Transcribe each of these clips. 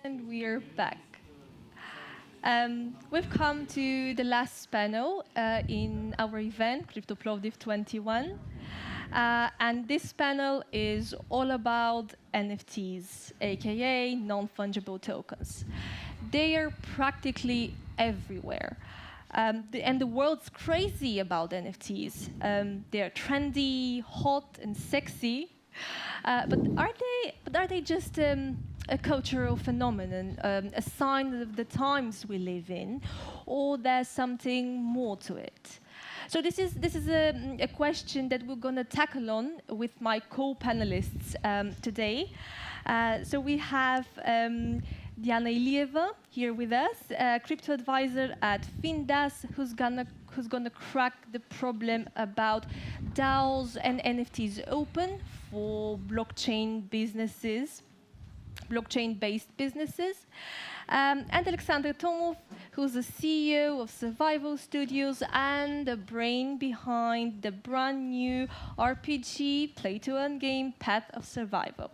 And we're back. We've come to the last panel in our event, Crypto Plovdiv 21. And this panel is all about NFTs, aka non-fungible tokens. They are practically everywhere. And the world's crazy about NFTs. They're trendy, hot, and sexy. But are they just a cultural phenomenon, a sign of the times we live in, or there's something more to it? So this is a question that we're going to tackle on with my co-panelists today. So we have Diana Ilieva here with us, a crypto advisor at FinDaS, who's gonna crack the problem about DAOs and NFTs open for blockchain businesses, blockchain-based businesses. And Alexander Tomov, who's the CEO of Survival Studios and the brain behind the brand new RPG play-to-earn game Path of Survival.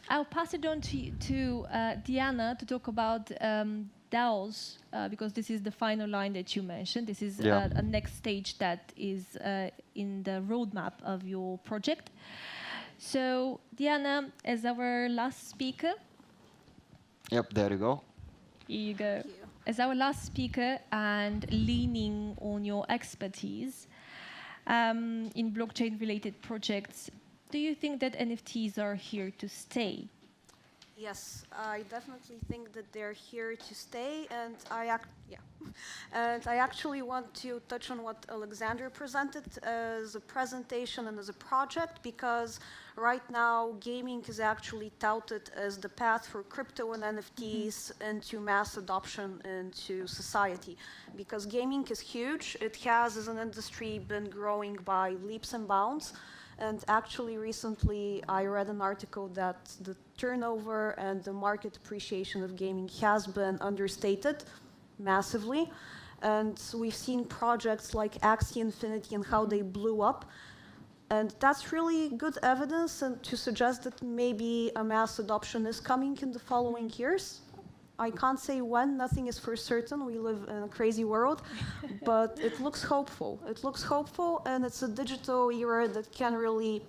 I'll pass it on to Diana to talk about DAOs, because this is the final line that you mentioned. This is a next stage that is in the roadmap of your project. So Diana, as our last speaker. Yep, there you go. Here you go. You. As our last speaker and leaning on your expertise in blockchain-related projects, do you think that NFTs are here to stay? Yes, I definitely think that they're here to stay, and I actually want to touch on what Alexander presented as a presentation and as a project, because right now gaming is actually touted as the path for crypto and NFTs into mass adoption into society, because gaming is huge. It has, as an industry, been growing by leaps and bounds. And actually, recently, I read an article that the turnover and the market appreciation of gaming has been understated massively. And we've seen projects like Axie Infinity and how they blew up. And that's really good evidence and to suggest that maybe a mass adoption is coming in the following years. I can't say when, nothing is for certain. We live in a crazy world, but it looks hopeful. It looks hopeful, and it's a digital era that can really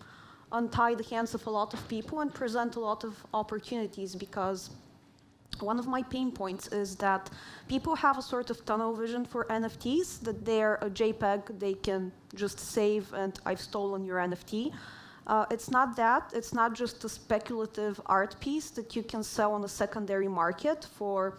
untie the hands of a lot of people and present a lot of opportunities, because one of my pain points is that people have a sort of tunnel vision for NFTs, that they're a JPEG, they can just save and I've stolen your NFT. It's not that. It's not just a speculative art piece that you can sell on a secondary market for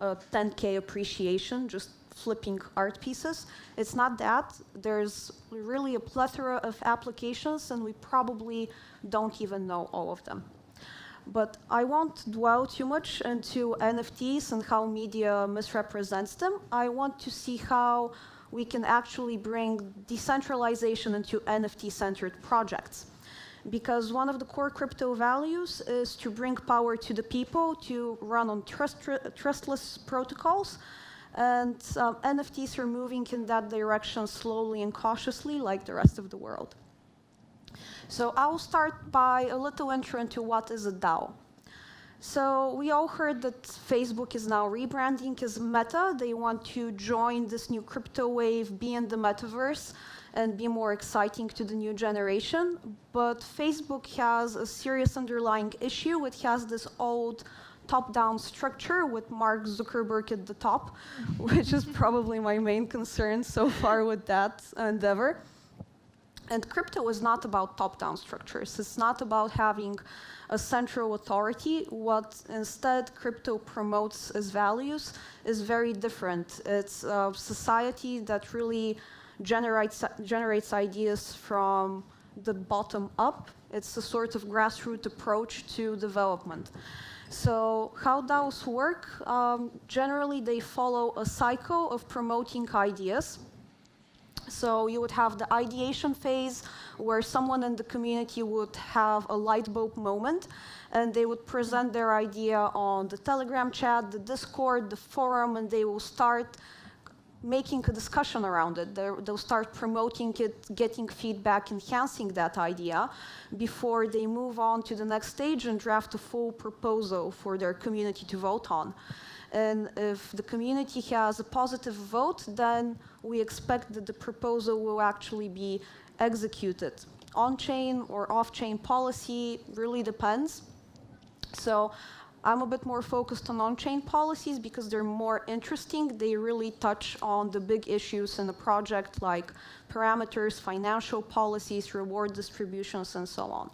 10K appreciation, just flipping art pieces. It's not that. There's really a plethora of applications, and we probably don't even know all of them. But I won't dwell too much into NFTs and how media misrepresents them. I want to see how we can actually bring decentralization into NFT-centered projects. Because one of the core crypto values is to bring power to the people, to run on trustless protocols. And NFTs are moving in that direction slowly and cautiously, like the rest of the world. So I'll start by a little intro into what is a DAO. So we all heard that Facebook is now rebranding as Meta. They want to join this new crypto wave, be in the metaverse, and be more exciting to the new generation. But Facebook has a serious underlying issue. It has this old top-down structure with Mark Zuckerberg at the top, which is probably my main concern so far with that endeavor. And crypto is not about top-down structures. It's not about having a central authority. What instead crypto promotes as values is very different. It's a society that really generates ideas from the bottom up. It's a sort of grassroots approach to development. So how DAOs work? Generally, they follow a cycle of promoting ideas. So you would have the ideation phase, where someone in the community would have a light bulb moment, and they would present their idea on the Telegram chat, the Discord, the forum, and they will start making a discussion around it. They'll start promoting it, getting feedback, enhancing that idea before they move on to the next stage and draft a full proposal for their community to vote on. And if the community has a positive vote, then we expect that the proposal will actually be executed. On-chain or off-chain policy really depends. So I'm a bit more focused on on-chain policies because they're more interesting. They really touch on the big issues in the project, like parameters, financial policies, reward distributions, and so on.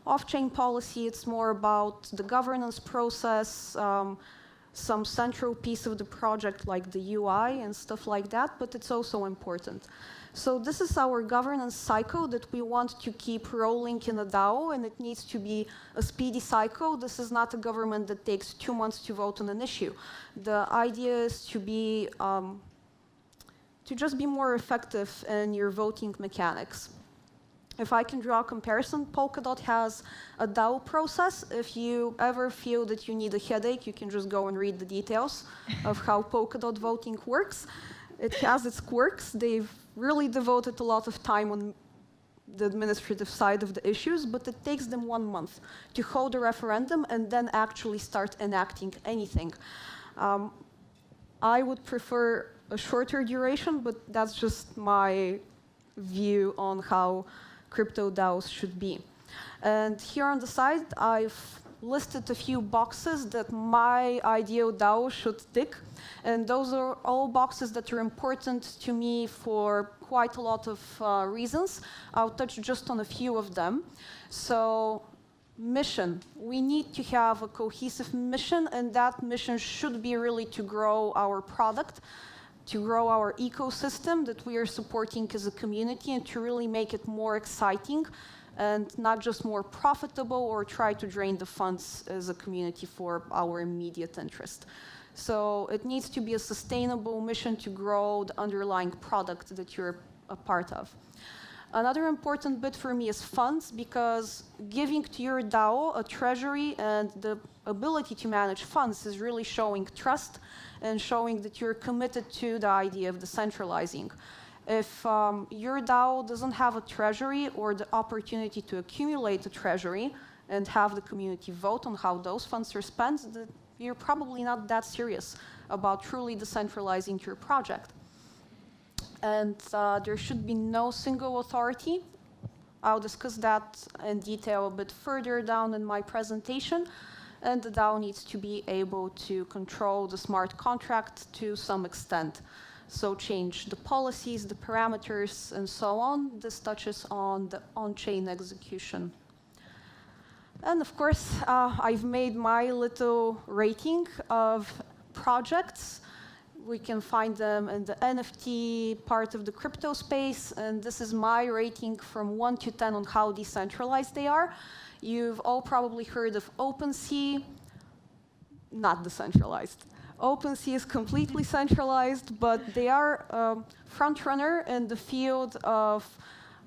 Off-chain policy, it's more about the governance process, some central piece of the project like the UI and stuff like that, but it's also important. So this is our governance cycle that we want to keep rolling in a DAO, and it needs to be a speedy cycle. This is not a government that takes 2 months to vote on an issue. The idea is to just be more effective in your voting mechanics. If I can draw a comparison, Polkadot has a DAO process. If you ever feel that you need a headache, you can just go and read the details of how Polkadot voting works. It has its quirks. They've really devoted a lot of time on the administrative side of the issues, but it takes them 1 month to hold a referendum and then actually start enacting anything. I would prefer a shorter duration, but that's just my view on how crypto DAOs should be. And here on the side, I've listed a few boxes that my ideal DAO should tick. And those are all boxes that are important to me for quite a lot of reasons. I'll touch just on a few of them. So, mission. We need to have a cohesive mission, and that mission should be really to grow our product, to grow our ecosystem that we are supporting as a community, and to really make it more exciting and not just more profitable or try to drain the funds as a community for our immediate interest. So it needs to be a sustainable mission to grow the underlying product that you're a part of. Another important bit for me is funds, because giving to your DAO a treasury and the ability to manage funds is really showing trust and showing that you're committed to the idea of decentralizing. If your DAO doesn't have a treasury or the opportunity to accumulate a treasury and have the community vote on how those funds are spent, you're probably not that serious about truly decentralizing your project. And there should be no single authority. I'll discuss that in detail a bit further down in my presentation. And the DAO needs to be able to control the smart contract to some extent. So change the policies, the parameters, and so on. This touches on the on-chain execution. And of course, I've made my little rating of projects. We can find them in the NFT part of the crypto space. And this is my rating from 1 to 10 on how decentralized they are. You've all probably heard of OpenSea, not decentralized. OpenSea is completely centralized, but they are a front runner in the field of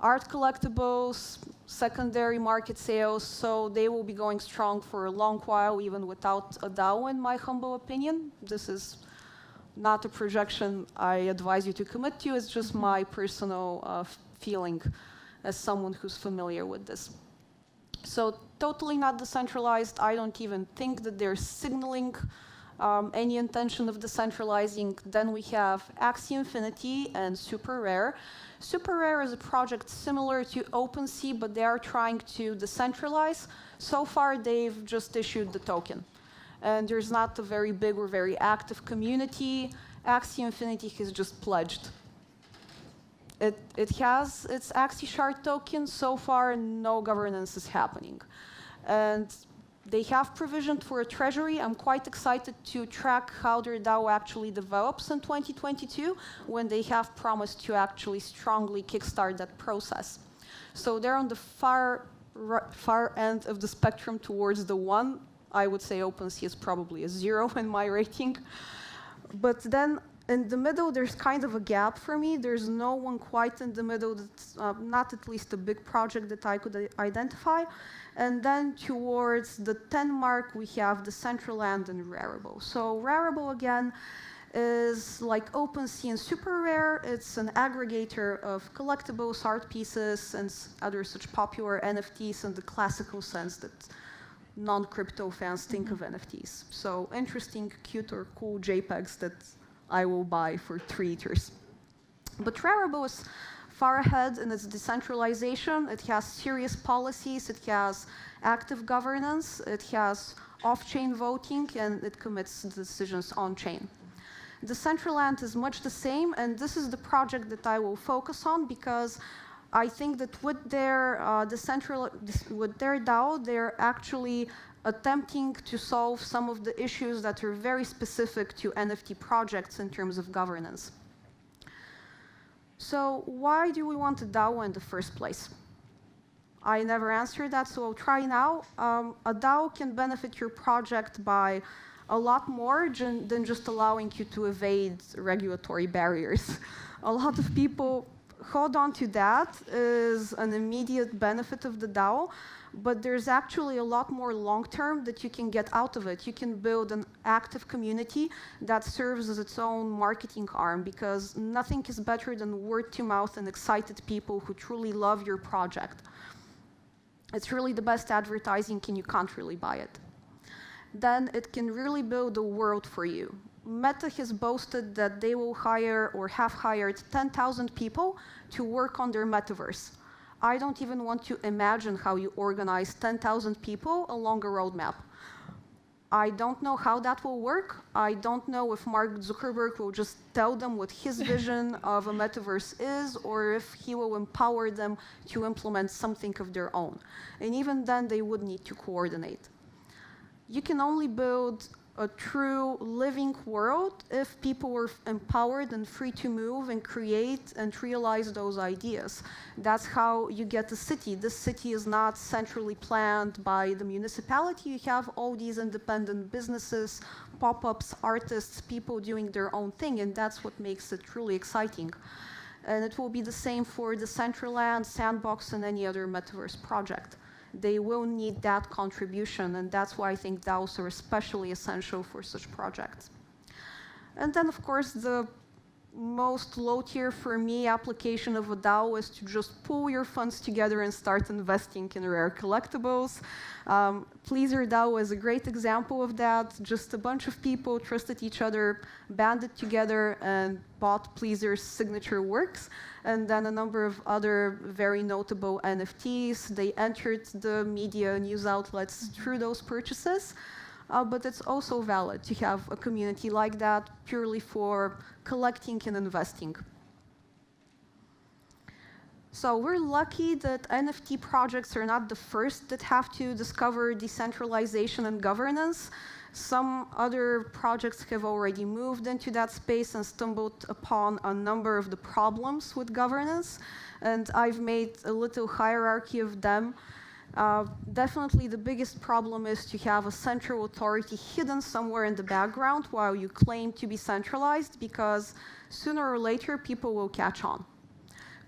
art collectibles, secondary market sales, so they will be going strong for a long while, even without a DAO, in my humble opinion. This is not a projection I advise you to commit to, it's just my personal feeling as someone who's familiar with this. So totally not decentralized. I don't even think that they're signaling any intention of decentralizing. Then we have Axie Infinity and Super Rare. Super Rare is a project similar to OpenSea, but they are trying to decentralize. So far, they've just issued the token. And there's not a very big or very active community. Axie Infinity has just pledged. It has its Axie Shard token. So far, no governance is happening. And they have provisioned for a treasury. I'm quite excited to track how their DAO actually develops in 2022, when they have promised to actually strongly kickstart that process. So they're on the far end of the spectrum towards the 1. I would say OpenSea is probably a 0 in my rating. But then in the middle, there's kind of a gap for me. There's no one quite in the middle that's not at least a big project that I could identify. And then towards the 10 mark, we have Decentraland and Rarible. So Rarible, again, is like OpenSea and SuperRare. It's an aggregator of collectibles, art pieces, and other such popular NFTs in the classical sense that non-crypto fans think of NFTs. So interesting, cute, or cool JPEGs that I will buy for 3 Ethers. But Rarible is far ahead in its decentralization. It has serious policies, it has active governance, it has off-chain voting, and it commits decisions on-chain. Decentraland is much the same, and this is the project that I will focus on because I think that with their DAO, they're actually attempting to solve some of the issues that are very specific to NFT projects in terms of governance. So why do we want a DAO in the first place? I never answered that, so I'll try now. A DAO can benefit your project by a lot more than just allowing you to evade regulatory barriers. A lot of people hold on to that as an immediate benefit of the DAO, but there's actually a lot more long-term that you can get out of it. You can build an active community that serves as its own marketing arm, because nothing is better than word-to-mouth and excited people who truly love your project. It's really the best advertising, and you can't really buy it. Then it can really build a world for you. Meta has boasted that they will hire or have hired 10,000 people to work on their metaverse. I don't even want to imagine how you organize 10,000 people along a roadmap. I don't know how that will work. I don't know if Mark Zuckerberg will just tell them what his vision of a metaverse is, or if he will empower them to implement something of their own. And even then, they would need to coordinate. You can only build a true living world if people were empowered and free to move and create and realize those ideas. That's how you get a city. This city is not centrally planned by the municipality. You have all these independent businesses, pop-ups, artists, people doing their own thing, and that's what makes it truly exciting. And it will be the same for Decentraland, Sandbox, and any other metaverse project. They will need that contribution, and that's why I think DAOs are especially essential for such projects. And then, of course, the most low-tier for me application of a DAO is to just pool your funds together and start investing in rare collectibles. Pleaser DAO is a great example of that. Just a bunch of people trusted each other, banded together, and bought Pleaser's signature works. And then a number of other very notable NFTs. They entered the media news outlets through those purchases. But it's also valid to have a community like that purely for collecting and investing. So we're lucky that NFT projects are not the first that have to discover decentralization and governance. Some other projects have already moved into that space and stumbled upon a number of the problems with governance. And I've made a little hierarchy of them. Definitely the biggest problem is to have a central authority hidden somewhere in the background while you claim to be centralized, because sooner or later people will catch on.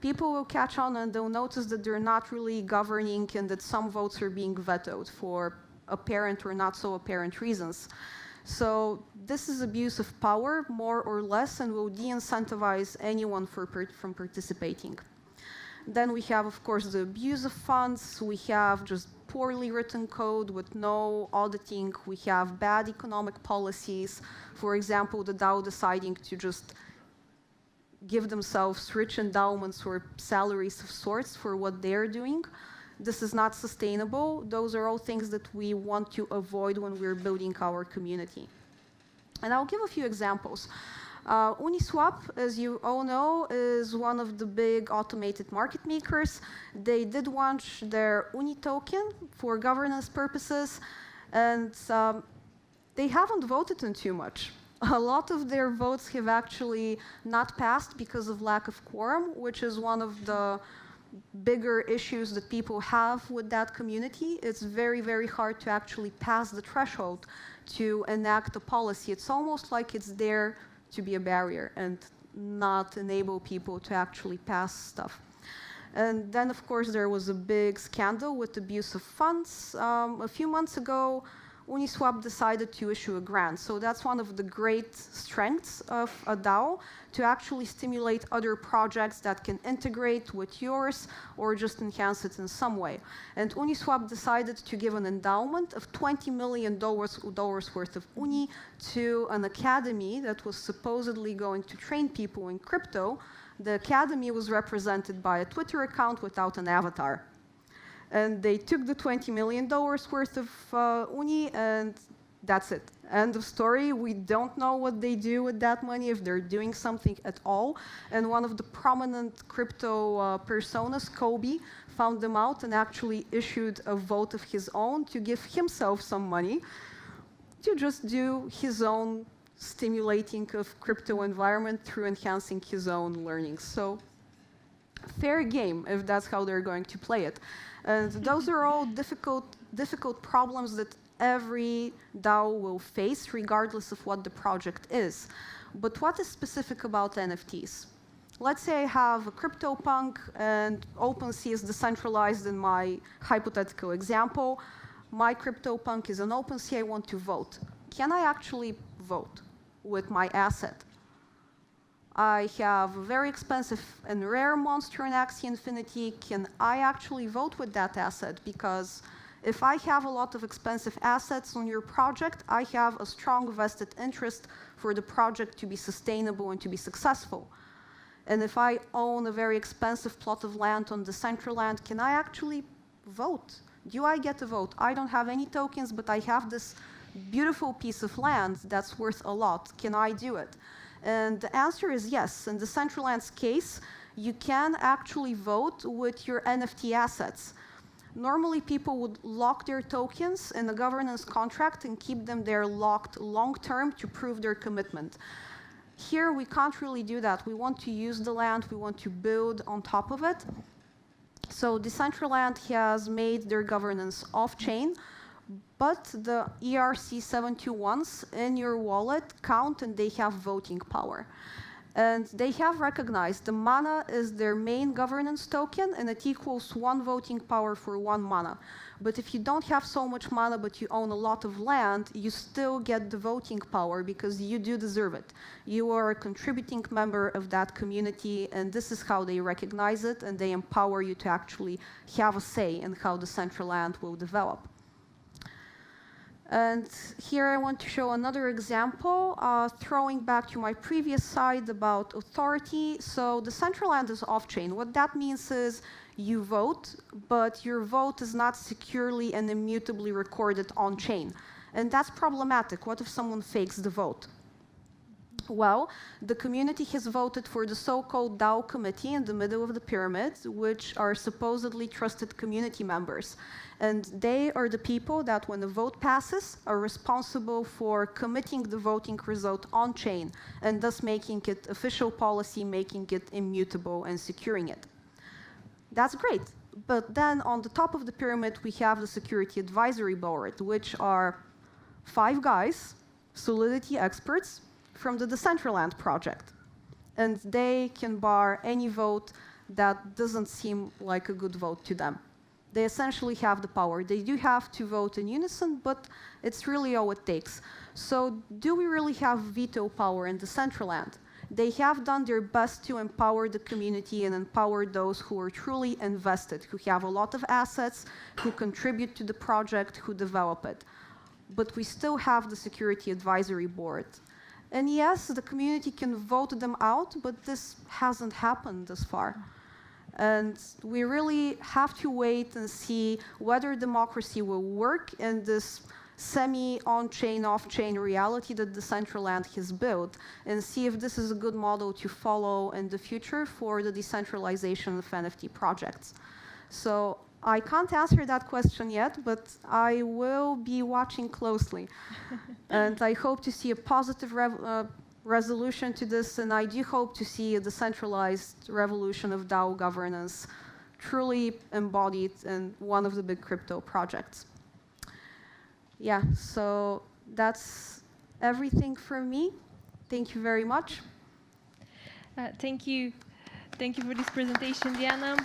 People will catch on and they'll notice that they're not really governing and that some votes are being vetoed for apparent or not so apparent reasons. So this is abuse of power, more or less, and will de-incentivize anyone from participating. Then we have, of course, the abuse of funds. We have just poorly written code with no auditing. We have bad economic policies. For example, the DAO deciding to just give themselves rich endowments or salaries of sorts for what they're doing. This is not sustainable. Those are all things that we want to avoid when we're building our community. And I'll give a few examples. Uniswap, as you all know, is one of the big automated market makers. They did launch their Uni token for governance purposes, and they haven't voted in too much. A lot of their votes have actually not passed because of lack of quorum, which is one of the bigger issues that people have with that community. It's very, very hard to actually pass the threshold to enact a policy. It's almost like it's there to be a barrier and not enable people to actually pass stuff. And then, of course, there was a big scandal with abuse of funds. A few months ago, Uniswap decided to issue a grant. So that's one of the great strengths of a DAO, to actually stimulate other projects that can integrate with yours or just enhance it in some way. And Uniswap decided to give an endowment of $20 million worth of Uni to an academy that was supposedly going to train people in crypto. The academy was represented by a Twitter account without an avatar. And they took the $20 million worth of Uni, and that's it. End of story. We don't know what they do with that money, if they're doing something at all. And one of the prominent crypto personas, Kobe, found them out and actually issued a vote of his own to give himself some money to just do his own stimulating of crypto environment through enhancing his own learning. So fair game, if that's how they're going to play it. And those are all difficult problems that every DAO will face, regardless of what the project is. But what is specific about NFTs? Let's say I have a CryptoPunk and OpenSea is decentralized in my hypothetical example. My CryptoPunk is an OpenSea, I want to vote. Can I actually vote with my asset? I have a very expensive and rare monster in Axie Infinity. Can I actually vote with that asset? Because if I have a lot of expensive assets on your project, I have a strong vested interest for the project to be sustainable and to be successful. And if I own a very expensive plot of land on Decentraland, can I actually vote? Do I get a vote? I don't have any tokens, but I have this beautiful piece of land that's worth a lot. Can I do it? And the answer is yes. In Decentraland's case, you can actually vote with your NFT assets. Normally, people would lock their tokens in a governance contract and keep them there locked long-term to prove their commitment. Here, we can't really do that. We want to use the land. We want to build on top of it. So Decentraland has made their governance off-chain, but the ERC721s in your wallet count and they have voting power. And they have recognized the mana is their main governance token, and it equals 1 voting power for 1 mana. But if you don't have so much mana, but you own a lot of land, you still get the voting power because you do deserve it. You are a contributing member of that community, and this is how they recognize it, and they empower you to actually have a say in how the Decentraland will develop. And here I want to show another example, throwing back to my previous slide about authority. So the Decentraland is off-chain. What that means is you vote, but your vote is not securely and immutably recorded on-chain. And that's problematic. What if someone fakes the vote? Well, the community has voted for the so-called DAO committee in the middle of the pyramid, which are supposedly trusted community members. And they are the people that, when the vote passes, are responsible for committing the voting result on-chain, and thus making it official policy, making it immutable, and securing it. That's great. But then on the top of the pyramid, we have the Security Advisory Board, which are 5 guys, Solidity experts, from the Decentraland project. And they can bar any vote that doesn't seem like a good vote to them. They essentially have the power. They do have to vote in unison, but it's really all it takes. So do we really have veto power in Decentraland? They have done their best to empower the community and empower those who are truly invested, who have a lot of assets, who contribute to the project, who develop it. But we still have the Security Advisory Board. And yes, the community can vote them out, but this hasn't happened thus far. And we really have to wait and see whether democracy will work in this semi-on-chain, off-chain reality that Decentraland has built, and see if this is a good model to follow in the future for the decentralization of NFT projects. So I can't answer that question yet, but I will be watching closely. And I hope to see a positive resolution to this, and I do hope to see a decentralized revolution of DAO governance truly embodied in one of the big crypto projects. Yeah, so that's everything from me. Thank you very much. Thank you. Thank you for this presentation, Diana.